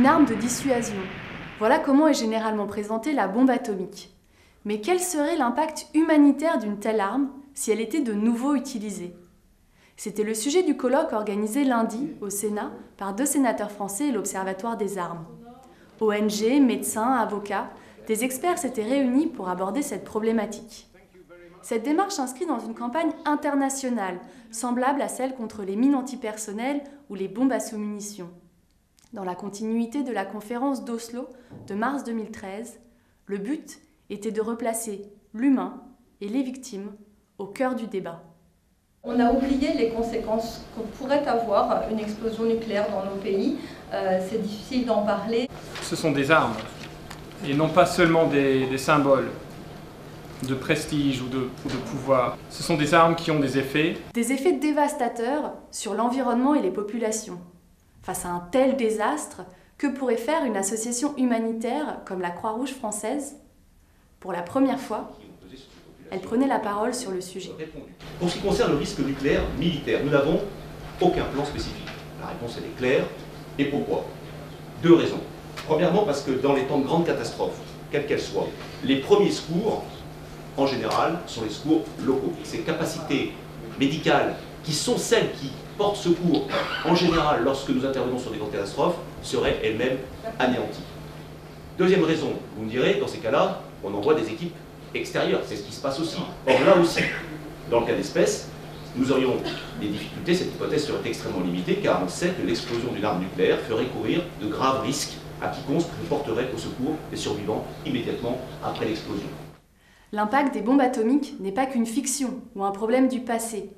Une arme de dissuasion. Voilà comment est généralement présentée la bombe atomique. Mais quel serait l'impact humanitaire d'une telle arme si elle était de nouveau utilisée? C'était le sujet du colloque organisé lundi au Sénat par 2 sénateurs français et l'Observatoire des armes. ONG, médecins, avocats, des experts s'étaient réunis pour aborder cette problématique. Cette démarche s'inscrit dans une campagne internationale, semblable à celle contre les mines antipersonnelles ou les bombes à sous-munitions. Dans la continuité de la conférence d'Oslo de mars 2013, le but était de replacer l'humain et les victimes au cœur du débat. On a oublié les conséquences que pourrait avoir une explosion nucléaire dans nos pays. C'est difficile d'en parler. Ce sont des armes, et non pas seulement des symboles de prestige ou de pouvoir. Ce sont des armes qui ont des effets. Des effets dévastateurs sur l'environnement et les populations. Face à un tel désastre, que pourrait faire une association humanitaire comme la Croix-Rouge française? Pour la première fois, elle prenait la parole sur le sujet. Pour ce qui concerne le risque nucléaire militaire, nous n'avons aucun plan spécifique. La réponse elle est claire. Et pourquoi? 2 raisons. Premièrement, parce que dans les temps de grandes catastrophes, quelles qu'elles soient, les premiers secours, en général, sont les secours locaux. Ces capacités médicales, qui sont celles qui portent secours, en général, lorsque nous intervenons sur des grandes catastrophes, seraient elles-mêmes anéanties. Deuxième raison, vous me direz, dans ces cas-là, on envoie des équipes extérieures. C'est ce qui se passe aussi. Or là aussi, dans le cas d'espèce, nous aurions des difficultés, cette hypothèse serait extrêmement limitée, car on sait que l'explosion d'une arme nucléaire ferait courir de graves risques à quiconque porterait au secours des survivants immédiatement après l'explosion. L'impact des bombes atomiques n'est pas qu'une fiction ou un problème du passé.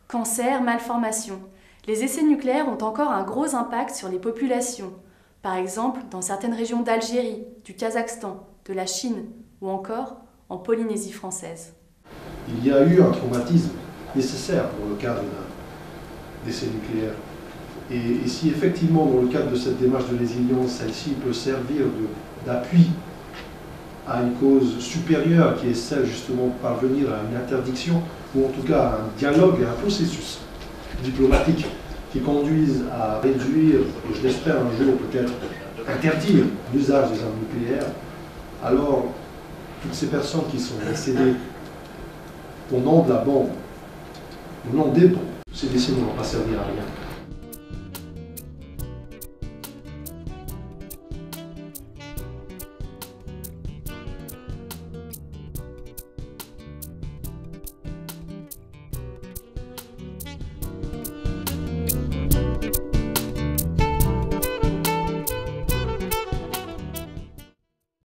Cancer, malformation. Les essais nucléaires ont encore un gros impact sur les populations. Par exemple, dans certaines régions d'Algérie, du Kazakhstan, de la Chine ou encore en Polynésie française. Il y a eu un traumatisme nécessaire dans le cadre d'un essai nucléaire. Et si effectivement, dans le cadre de cette démarche de résilience, celle-ci peut servir d'appui à une cause supérieure qui est celle justement de parvenir à une interdiction, ou en tout cas à un dialogue et un processus diplomatique qui conduisent à réduire, et je l'espère un jour peut-être interdire l'usage des armes nucléaires, alors toutes ces personnes qui sont décédées au nom de la bombe, au nom des bombes, ces décès ne vont pas servir à rien.